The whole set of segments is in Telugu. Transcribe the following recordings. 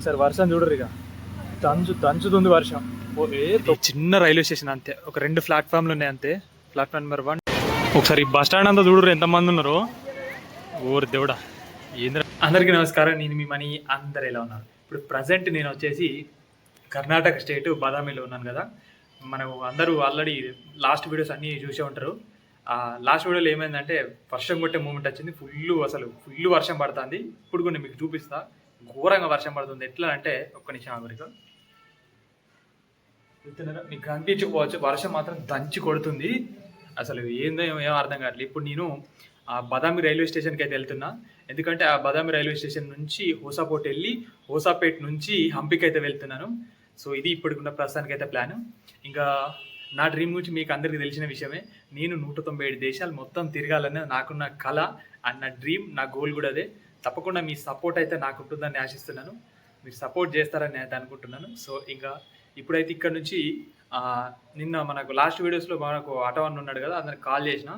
సరే వర్షం చూడరు ఇక దంచుతుంది వర్షం. చిన్న రైల్వే స్టేషన్ అంతే, ఒక 2 ప్లాట్ఫామ్లు ఉన్నాయి అంతే. Platform number 1. ఒకసారి బస్ స్టాండ్ అంతా చూడరు ఎంతమంది ఉన్నారు. ఊరు దేవుడా ఏంద్ర. అందరికీ నమస్కారం, నేను మీ మనీ. అందరు ఎలా ఉన్నారు? ఇప్పుడు ప్రజెంట్ నేను వచ్చేసి కర్ణాటక స్టేట్ బాదామిలో ఉన్నాను కదా. మనం అందరూ ఆల్రెడీ లాస్ట్ వీడియోస్ అన్నీ చూసే ఉంటారు. లాస్ట్ వీడియోలో ఏమైందంటే వర్షం కొట్టే మూమెంట్ వచ్చింది. ఫుల్ వర్షం పడుతుంది. ఇప్పుడు కూడా మీకు చూపిస్తా. ఘోరంగా వర్షం పడుతుంది. ఎట్లా అంటే ఒక్క నిమిషం ఆగురిక మీకు కనిపించకపోవచ్చు, వర్షం మాత్రం దంచి కొడుతుంది. అసలు ఏం అర్థం కావట్లేదు. ఇప్పుడు నేను బాదామి రైల్వే స్టేషన్కి అయితే వెళ్తున్నా. ఎందుకంటే ఆ బాదామి రైల్వే స్టేషన్ నుంచి హోసాపోర్ట్ వెళ్ళి హోసాపేట్ నుంచి హంపికి అయితే వెళ్తున్నాను. సో ఇది ఇప్పటికున్న ప్రస్తుతానికి అయితే ప్లాన్. ఇంకా నా డ్రీమ్ గురించి మీకు అందరికీ తెలిసిన విషయమే. నేను 197 దేశాలు మొత్తం తిరగాలని నాకున్న కళ అండ్ నా డ్రీమ్, నా గోల్ కూడా అదే. తప్పకుండా మీ సపోర్ట్ అయితే నాకు ఉంటుందని ఆశిస్తున్నాను. మీరు సపోర్ట్ చేస్తారని నేను అనుకుంటున్నాను. సో ఇంకా ఇప్పుడైతే ఇక్కడ నుంచి నిన్న మనకు లాస్ట్ వీడియోస్లో మనకు ఆటో అన్న ఉన్నాడు కదా, అతనికి కాల్ చేసిన.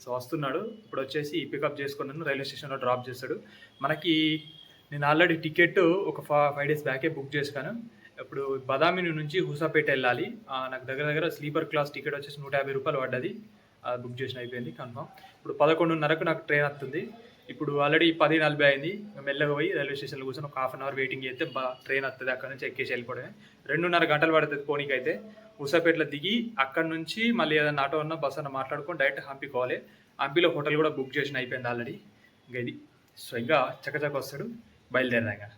సో వస్తున్నాడు. ఇప్పుడు వచ్చేసి పికప్ చేసుకున్నాను, రైల్వే స్టేషన్లో డ్రాప్ చేస్తాడు. మనకి నేను ఆల్రెడీ టికెట్ ఒక 5 days బ్యాకే బుక్ చేశాను. ఇప్పుడు బాదామి నుంచి హుసాపేట వెళ్ళాలి. నాకు దగ్గర స్లీపర్ క్లాస్ టికెట్ వచ్చేసి 150 రూపాయలు పడ్డది. బుక్ చేసిన అయిపోయింది కన్ఫామ్. ఇప్పుడు 11:30కు నాకు ట్రైన్ వస్తుంది. ఇప్పుడు ఆల్రెడీ 10:40 అయింది. మెల్లగా పోయి రైల్వే స్టేషన్లో కూర్చొని ఒక 1/2 hour వెయిటింగ్ చేస్తే ట్రైన్ వస్తుంది. అక్కడ నుంచి ఎక్కేసి వెళ్ళిపోవడమే. 2.5 గంటలు పడుతుంది పోనీకి అయితే. హుసాపేటలో దిగి అక్కడ నుంచి మళ్ళీ ఏదైనా ఆటో అన్నా బస్ అన్న మాట్లాడుకొని డైరెక్ట్ హంపి పోవాలి. హంపిలో హోటల్ కూడా బుక్ చేసిన అయిపోయింది ఆల్రెడీ. ఇంకా ఇది సో ఇంకా చక్కచక్క వస్తాడు, బయలుదేరదాగా.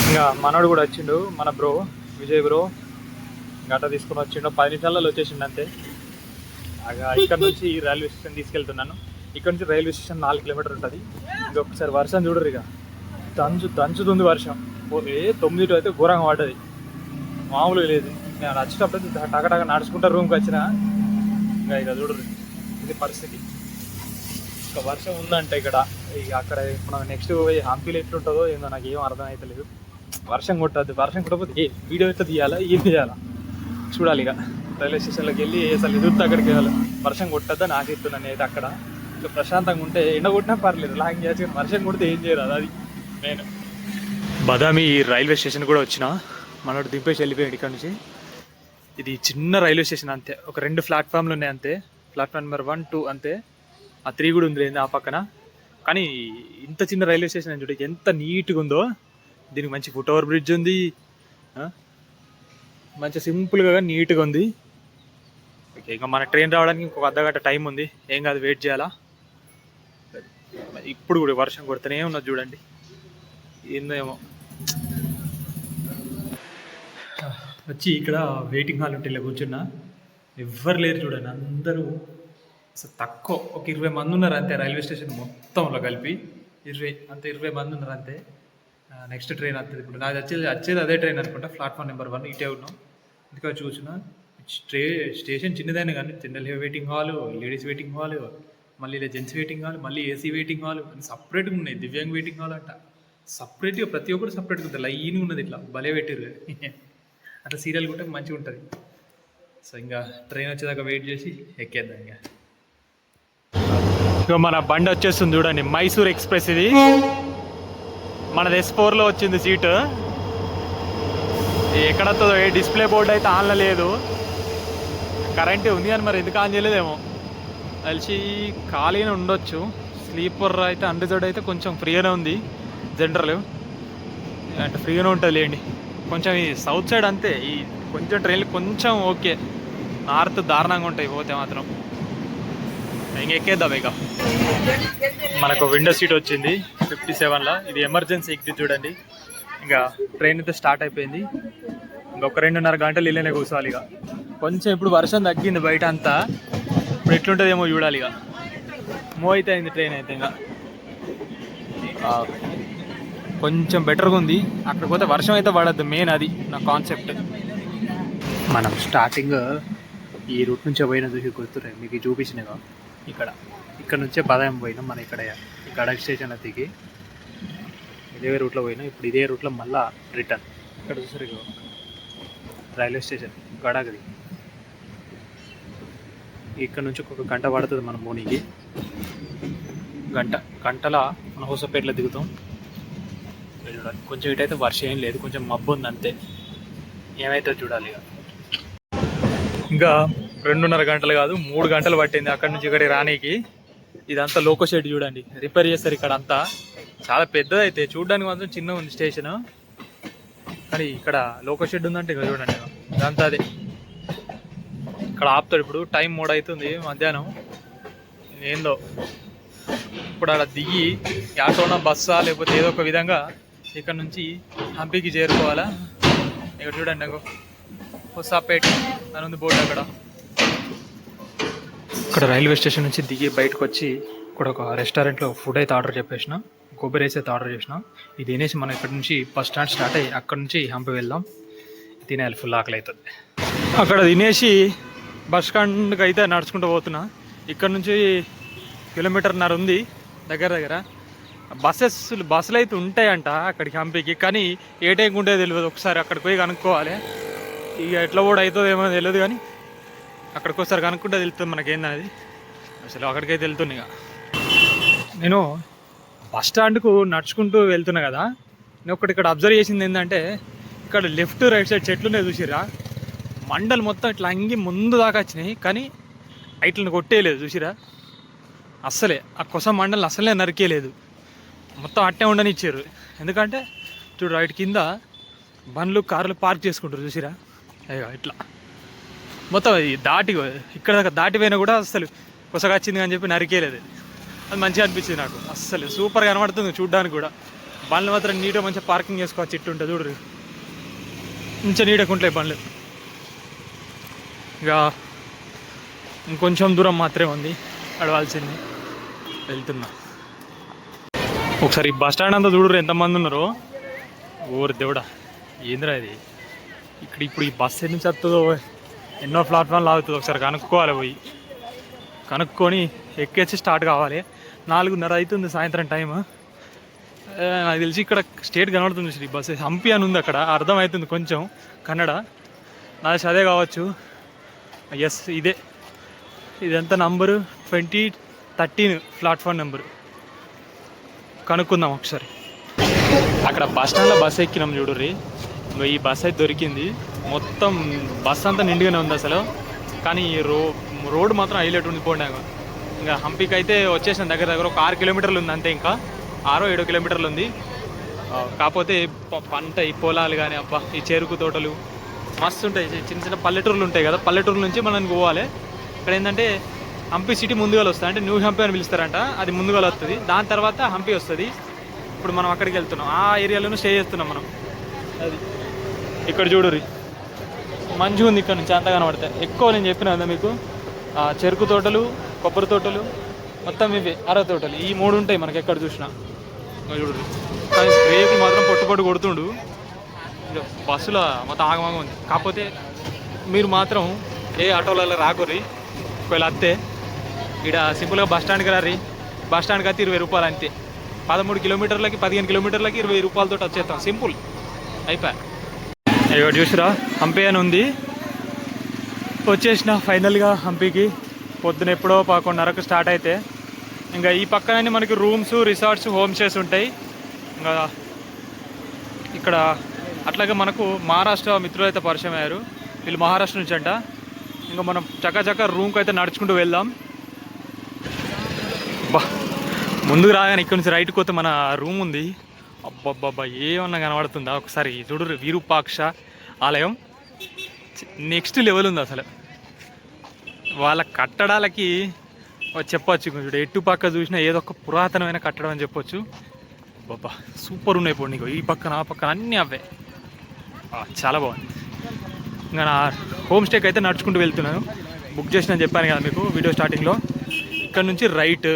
ఇంకా మనోడు కూడా వచ్చిండు, మన బ్రో విజయ్ బ్రో. గంట తీసుకుని వచ్చిండు, 10 నిమిషాలలో వచ్చేసిండు అంతే. ఇక్కడ నుంచి రైల్వే స్టేషన్ తీసుకెళ్తున్నాను. ఇక్కడ నుంచి రైల్వే స్టేషన్ 4 kilometers ఉంటుంది. ఇంకొకసారి వర్షం చూడరు ఇక దంచుతుంది వర్షం. 9 అయితే ఘోరంగా పడ్డది, మామూలుగా లేదు. నేను వచ్చేటప్పుడు టగటగా నడుచుకుంటా రూమ్కి వచ్చిన. ఇంకా ఇక చూడరు ఇది పరిస్థితి. ఇంకా వర్షం ఉందంటే ఇక్కడ ఇక అక్కడ మనం నెక్స్ట్ పోయి హంపీలో ఎట్లుంటుందో ఏందో నాకు ఏం అర్థం అవుతలేదు. వర్షం కొట్టద్దు, వర్షం కొట్టకపోతే వీడియో ఎట్లా తీయాలా, ఏం తీయాలా చూడాలి. ఇక రైల్వే స్టేషన్లోకి వెళ్ళి అసలు ఎదురుతో అక్కడికి వెళ్ళాలి. వర్షం కొట్టద్దని ఆశిస్తున్నాను అయితే. అక్కడ ఇంకా ప్రశాంతంగా ఉంటే ఎండ కొట్టినా పర్లేదు, లాంగ్ చేసి వర్షం కొడితే ఏం చేయరాదు, అది నేను. బాదామి రైల్వే స్టేషన్ కూడా వచ్చిన. మనోడు దింపేసి వెళ్ళిపోయాడు ఇక్కడ నుంచి. ఇది చిన్న రైల్వే స్టేషన్ అంతే, ఒక 2 ప్లాట్ఫామ్లు ఉన్నాయి అంతే. ప్లాట్ఫామ్ నెంబర్ 1, 2 అంతే. 3 కూడా ఉంది ఆ పక్కన. కానీ ఇంత చిన్న రైల్వే స్టేషన్ అని చూడ ఎంత నీట్గా ఉందో. దీనికి మంచి ఫుట్ ఓవర్ బ్రిడ్జ్ ఉంది, మంచి సింపుల్గా నీట్గా ఉంది. ఓకే, ఇంకా మన ట్రైన్ రావడానికి ఇంకొక అర్ధగంట టైం ఉంది. ఏం కాదు, వెయిట్ చేయాలా. ఇప్పుడు కూడా వర్షం కొడుతూనే ఉన్నది చూడండి, ఏందో ఏమో. వచ్చి ఇక్కడ వెయిటింగ్ హాల్ ఉంటే ఇలా కూర్చున్నా, ఎవ్వరు లేరు చూడండి. అందరూ అసలు తక్కువ, ఒక 20 మంది ఉన్నారు అంతే. రైల్వే స్టేషన్ మొత్తంలో కలిపి 20 మంది ఉన్నారు అంతే. నెక్స్ట్ ట్రైన్ వస్తుంది. ఇప్పుడు నాకు వచ్చేది అదే ట్రైన్ అనుకుంటా. ప్లాట్ఫామ్ నెంబర్ 1 ఇటే ఉన్నాం. ఎందుకంటే చూసినా స్టేషన్ చిన్నదైనా కానీ general waiting hall, ladies waiting hall, మళ్ళీ ఇలా జెంట్స్ వెయిటింగ్ హాల్, మళ్ళీ ఏసీ వెయిటింగ్ హాల్ అని సపరేట్గా ఉన్నాయి. దివ్యాంగ్ వెయిటింగ్ హాల్ అంట సపరేట్గా, ప్రతి ఒక్కరు సపరేట్గా ఉంటుంది. లైన్ ఉన్నది ఇట్లా భలే పెట్టారు. అట్లా సీరియల్ కూడా మంచిగా ఉంటుంది. సో ఇంకా ట్రైన్ వచ్చేదాకా వెయిట్ చేసి ఎక్కేద్దాం. ఇంకా మన బండి వచ్చేస్తుంది చూడండి, మైసూర్ ఎక్స్ప్రెస్. ఇది మనది S4లో వచ్చింది సీటు. ఎక్కడ వస్తుందో డిస్ప్లే బోర్డు అయితే ఆన్లో లేదు. కరెంట్ ఉంది కానీ మరి ఎందుకు ఆన్ చేయలేదేమో కలిసి ఖాళీనే ఉండొచ్చు. స్లీపర్ అయితే అన్రిజర్వ్డ్ అయితే కొంచెం ఫ్రీగానే ఉంది. జనరల్ అంటే ఫ్రీగానే ఉంటుంది లేండి. కొంచెం ఈ సౌత్ సైడ్ అంతే, ఈ కొంచెం ట్రైన్లు కొంచెం ఓకే. నార్త్ దారుణంగా ఉంటాయి పోతే మాత్రం. ఇంక ఎక్కేద్దాం. ఇక మనకు విండో సీట్ వచ్చింది 57లో. ఇది ఎమర్జెన్సీ ఎగ్జిట్ చూడండి. ఇంకా ట్రైన్ అయితే స్టార్ట్ అయిపోయింది. ఇంకొక 2.5 గంటలు ఇళ్ళనే కూర్చోవాలి. ఇక కొంచెం ఇప్పుడు వర్షం తగ్గింది బయట అంతా. ఇప్పుడు ఎట్లుంటుందేమో చూడాలి. ఇక మూవ్ అయితే అయింది ట్రైన్ అయితే. ఇంకా కొంచెం బెటర్గా ఉంది. అక్కడ పోతే వర్షం అయితే పడద్దు, మెయిన్ అది నా కాన్సెప్ట్. మనం స్టార్టింగ్ ఈ రూట్ నుంచే పోయినా చూసి గుర్తున్నాయి మీకు చూపించినగా. ఇక్కడ నుంచే బాదామి పోయినాం. మన ఇక్కడ గడగ స్టేషన్లో దిగి ఇదే రూట్లో పోయినాం. ఇప్పుడు ఇదే రూట్లో మళ్ళీ రిటర్న్. ఇక్కడ చూసారు రైల్వే స్టేషన్ గడగది. ఇక్కడ నుంచి ఒక గంట పడుతుంది మనం పోనీకి. గంటల మన హోసపేటలో దిగుతాం. చూడాలి. కొంచెం ఇటైతే వర్షం ఏం లేదు, కొంచెం మబ్బు ఉంది అంతే. ఏమైతే చూడాలి ఇక. ఇంకా 2:30 గంటలు కాదు 3 గంటలు పట్టింది అక్కడి నుంచి ఇక్కడికి రానీకి. ఇదంతా లోకో షెడ్ చూడండి, రిపేర్ చేస్తారు ఇక్కడ అంతా. చాలా పెద్దదైతే చూడడానికి మాత్రం చిన్న ఉంది స్టేషన్, కానీ ఇక్కడ లోకో షెడ్ ఉందంటే ఇక చూడండి ఇదంతా అదే. ఇక్కడ ఆపుతాడు. ఇప్పుడు టైం 3 అవుతుంది మధ్యాహ్నం. ఏందో ఇప్పుడు అలా దిగి ఆటోనా బస్సా లేకపోతే ఏదో ఒక విధంగా ఇక్కడ నుంచి హంపీకి చేరుకోవాలా. ఇక్కడ చూడండి నాకు హొసాపేట్ అని ఉంది బోర్డు అక్కడ. ఇక్కడ రైల్వే స్టేషన్ నుంచి దిగి బయటకు వచ్చి ఇక్కడ ఒక రెస్టారెంట్లో ఫుడ్ అయితే ఆర్డర్ చెప్పేసిన, కొబ్బరి రైస్ అయితే ఆర్డర్ చేసిన. ఇది తినేసి మనం ఇక్కడ నుంచి బస్ స్టాండ్ స్టార్ట్ అయ్యి అక్కడ నుంచి హంపి వెళ్దాం. తినేయాలి, ఫుల్ ఆకలి అవుతుంది. అక్కడ తినేసి బస్ స్టాండ్కి అయితే నడుచుకుంటూ పోతున్నా. ఇక్కడ నుంచి 1.5 కిలోమీటర్ ఉంది దగ్గర. బస్సులు అయితే ఉంటాయంట అక్కడికి హంపీకి, కానీ ఏ టైంకి ఉంటే తెలియదు. ఒకసారి అక్కడికి పోయి కనుక్కోవాలి. ఇక ఎట్లా కూడా అవుతుందో ఏమో తెలియదు, కానీ అక్కడికి ఒకసారి కనుక్కుంటే తెలుస్తుంది మనకేందనేది. అసలు అక్కడికైతే వెళ్తున్నా. ఇక నేను బస్ స్టాండ్కు నడుచుకుంటూ వెళ్తున్నా కదా, నేను ఒకటి ఇక్కడ అబ్జర్వ్ చేసింది ఏంటంటే, ఇక్కడ లెఫ్ట్ రైట్ సైడ్ చెట్లునే చూసిరా, మండలు మొత్తం ఇట్లా అంగి ముందు దాకా వచ్చినాయి, కానీ ఇట్లను కొట్టేయలేదు చూసిరా. అస్సలే ఆ కొస మండలిని అసలే నరికేయలేదు, మొత్తం అట్టే ఉండనిచ్చారు. ఎందుకంటే చూడు రైట్ కింద బండ్లు కార్లు పార్క్ చేసుకుంటారు చూసిరా. అయ్యో ఇట్లా మొత్తం దాటి ఇక్కడ దాకా దాటిపోయినా కూడా అసలు కొసగా వచ్చింది అని చెప్పి నరికేయలేదు. అది మంచిగా అనిపించింది నాకు, అస్సలు సూపర్గా కనబడుతుంది చూడడానికి కూడా. బండ్లు మాత్రం నీట్గా మంచిగా పార్కింగ్ చేసుకోవచ్చు. చెట్టు ఉంటుంది చూడరు, మంచిగా నీట్గా ఉంటాయి బండ్లు. ఇక ఇంకొంచెం దూరం మాత్రమే ఉంది నడవాల్సింది, వెళ్తున్నా. ఒకసారి ఈ బస్ స్టాండ్ అంతా చూడరు ఎంతమంది ఉన్నారో. ఓరు దేవుడా ఏందిరా ఇది. ఇప్పుడు ఈ బస్సు ఎన్ని వస్తుందో, ఎన్నో ప్లాట్ఫామ్లు ఆగుతుందో ఒకసారి కనుక్కోవాలి. పోయి కనుక్కొని ఎక్కేసి స్టార్ట్ కావాలి. 4:30 అవుతుంది సాయంత్రం టైం. నాకు తెలిసి ఇక్కడ స్టేట్ కనబడుతుంది శ్రీ బస్సు హంపి అని ఉంది అక్కడ, అర్థమవుతుంది కొంచెం కన్నడ. నాకు అదే కావచ్చు. ఎస్ ఇదే, ఇదంతా నంబరు 2013 ప్లాట్ఫామ్ నెంబరు. కనుక్కుందాం ఒకసారి. అక్కడ బస్ స్టాండ్లో బస్సు ఎక్కినాం చూడుర్రి. ఇంకా ఈ బస్ అయితే దొరికింది. మొత్తం బస్ అంతా నిండుగానే ఉంది అసలు, కానీ రోడ్ మాత్రం హైలైట్ ఉండిపోండి. ఇంకా హంపీకి అయితే వచ్చేసిన దగ్గర ఒక 6 కిలోమీటర్లు ఉంది అంతే, ఇంకా 6-7 కిలోమీటర్లు ఉంది. కాకపోతే పంట ఈ పొలాలు కానీ అబ్బా ఈ చెరుకు తోటలు మస్తు ఉంటాయి. చిన్న చిన్న పల్లెటూర్లు ఉంటాయి కదా, పల్లెటూర్ల నుంచి మనం పోవాలి. ఇక్కడ ఏంటంటే హంపి సిటీ ముందుగా వస్తుంది, అంటే న్యూ హంపి అని పిలుస్తారంట, అది ముందుగా వస్తుంది. దాని తర్వాత హంపి వస్తుంది. ఇప్పుడు మనం అక్కడికి వెళ్తున్నాం, ఆ ఏరియాలోనే స్టే చేస్తున్నాం మనం. అది ఇక్కడ చూడుర్రి మంచిగా ఉంది. ఇక్కడ నుంచి అంతా కనబడతాయి. ఎక్కువ నేను చెప్పిన కదా మీకు, చెరుకు తోటలు, కొబ్బరి తోటలు, మొత్తం ఇవి అరవ తోటలు, ఈ 3 ఉంటాయి మనకి ఎక్కడ చూసినా. చూడుర్రి కానీ బ్రేకులు మాత్రం పొట్టు కొడుతుండు. బస్సులో మొత్తం ఆగమాగం ఉంది. కాకపోతే మీరు మాత్రం ఏ ఆటోలలో రాకుర్రి. ఒకవేళ అత్తే ఇక్కడ సింపుల్గా బస్ స్టాండ్కి రారి. బస్ స్టాండ్కి అయితే 20 రూపాయలు అంతే. 13 కిలోమీటర్లకి 15 కిలోమీటర్లకి 20 రూపాయలతో వచ్చేస్తాం, సింపుల్ అయిపోయా. ఇక్కడ చూసిరా హంపి అని ఉంది. వచ్చేసిన ఫైనల్గా హంపీకి. పొద్దున ఎప్పుడో 11:30కు స్టార్ట్ అయితే, ఇంకా ఈ పక్కనే మనకి రూమ్స్, రిసార్ట్స్, హోమ్ స్టేస్ ఉంటాయి. ఇంకా ఇక్కడ అట్లాగే మనకు మహారాష్ట్ర మిత్రులు అయితే పరిచయం అయ్యారు. వీళ్ళు మహారాష్ట్ర నుంచి అంట. ఇంకా మనం చక్క రూమ్కి అయితే నడుచుకుంటూ వెళ్దాం. బా ముందుకు రాగానే ఇక్కడ నుంచి రైట్కి పోతే మన రూమ్ ఉంది. అబ్బబ్బబ్బా ఏమన్నా కనబడుతుందా ఒకసారి చూడు. విరూపాక్ష ఆలయం నెక్స్ట్ లెవెల్ ఉంది అసలు. వాళ్ళ కట్టడాలకి చెప్పొచ్చు, చూడు ఎటు పక్క చూసినా ఏదో ఒక పురాతనమైన కట్టడం అని చెప్పొచ్చు. బాబా సూపర్ ఉన్నాయి. పోండి నీకు ఈ పక్కన ఆ పక్కన అన్నీ అవే, చాలా బాగుంది. ఇంకా నా హోమ్ స్టేకి అయితే నడుచుకుంటూ వెళ్తున్నాను. బుక్ చేసిన చెప్పాను కదా మీకు వీడియో స్టార్టింగ్లో. ఇక్కడ నుంచి రైట్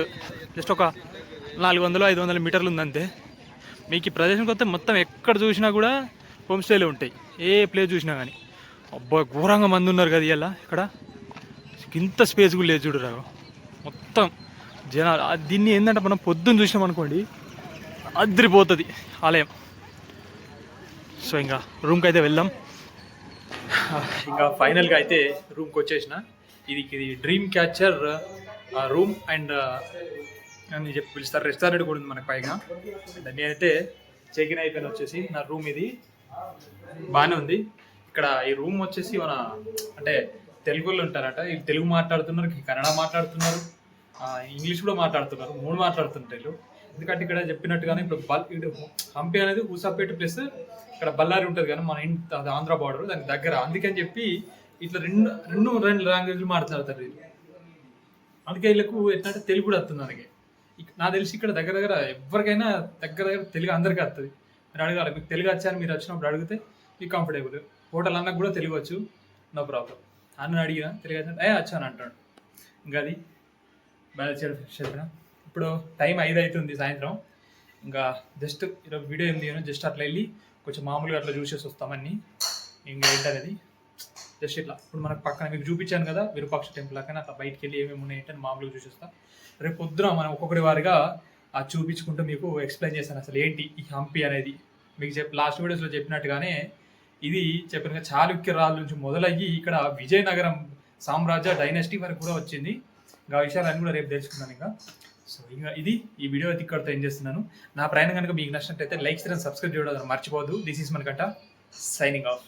జస్ట్ ఒక 400-500 మీటర్లు ఉందంతే. మీకు ఈ ప్రదేశంకి వస్తే మొత్తం ఎక్కడ చూసినా కూడా హోమ్ స్టేలు ఉంటాయి, ఏ ప్లేస్ చూసినా కానీ. అబ్బా ఘోరంగా మంది ఉన్నారు కదా ఇలా. ఇక్కడ ఇంత స్పేస్ కూడా లేదు చూడరా, మొత్తం జనాలు. దీన్ని ఏంటంటే మనం పొద్దున్న చూసినాం అనుకోండి అదిరిపోతుంది ఆలయం. సో ఇంకా రూమ్కి అయితే వెళ్దాం. ఇంకా ఫైనల్గా అయితే రూమ్కి వచ్చేసిన. ఇది డ్రీమ్ క్యాచర్ రూమ్ అండ్ అని చెప్పి పిలుస్తారు. రెస్టారెంట్ కూడా ఉంది మనకు పైగా. నేనైతే చెక్ ఇన్ అయిపోయిన వచ్చేసి నా రూమ్ ఇది బాగానే ఉంది. ఇక్కడ ఈ రూమ్ వచ్చేసి మన అంటే తెలుగులో ఉంటారట, ఈ తెలుగు మాట్లాడుతున్నారు, కన్నడ మాట్లాడుతున్నారు, ఇంగ్లీష్ కూడా మాట్లాడుతున్నారు, 3 మాట్లాడుతుంటారు. ఎందుకంటే ఇక్కడ చెప్పినట్టుగానే ఇప్పుడు హంపి అనేది హూసాపేట ప్లస్ ఇక్కడ బళ్ళారి ఉంటుంది కానీ మన అది ఆంధ్ర బార్డర్ దానికి దగ్గర, అందుకని చెప్పి ఇట్లా రెండు లాంగ్వేజ్లు మాట్లాడతారు వీళ్ళు. అందుకే వీళ్ళకు ఎట్లంటే తెలుగు కూడా వస్తుంది. అందుకే నాకు తెలిసి ఇక్కడ దగ్గర ఎవరికైనా దగ్గర తెలుగు అందరికీ వస్తుంది. మీరు అడగాలి మీకు తెలుగు వచ్చాను, మీరు వచ్చినప్పుడు అడిగితే మీకు కంఫర్టబుల్. హోటల్ అన్నకు కూడా తెలుగు వచ్చు, నో ప్రాబ్లం. అన్న అడిగినా తెలుగు వచ్చాను అంటాడు. ఇంకా అది చెప్పిన ఇప్పుడు టైం 5 అవుతుంది సాయంత్రం. ఇంకా జస్ట్ ఈరోజు వీడియో ఏం తీయను, జస్ట్ అట్లా వెళ్ళి కొంచెం మామూలుగా అట్లా చూసేసి వస్తామని. ఇంకా ఏంటనేది జస్ట్ ఇట్లా ఇప్పుడు మనకు పక్కన మీకు చూపించాను కదా విరూపాక్ష టెంపుల్ అక్కడ, అట్లా బయటికి వెళ్ళి ఏమేమి ఉన్నాయంటే మామూలుగా చూసేస్తా. రేపు పొద్దున మనం ఒక్కొక్కటి వారిగా అది చూపించుకుంటూ మీకు ఎక్స్ప్లెయిన్ చేస్తాను అసలు ఏంటి ఈ హంపి అనేది. మీకు లాస్ట్ వీడియోస్లో చెప్పినట్టుగానే ఇది చెప్పిన చాళుక్య రాళ్ళ నుంచి మొదలయ్యి ఇక్కడ విజయనగరం సామ్రాజ్య డైనాసిటీ వరకు కూడా వచ్చింది. ఇంకా విషయాలన్నీ కూడా రేపు తెలుసుకున్నాను. ఇంకా సో ఇంకా ఇది ఈ వీడియో అయితే ఇక్కడితో ఏం చేస్తున్నాను. నా ప్రయాణం కనుక మీకు నచ్చినట్టయితే లైక్ చేయండి, సబ్స్క్రైబ్ చేయడం మర్చిపోవద్దు. దిస్ ఈస్ మనకంట సైనింగ్ ఆఫ్.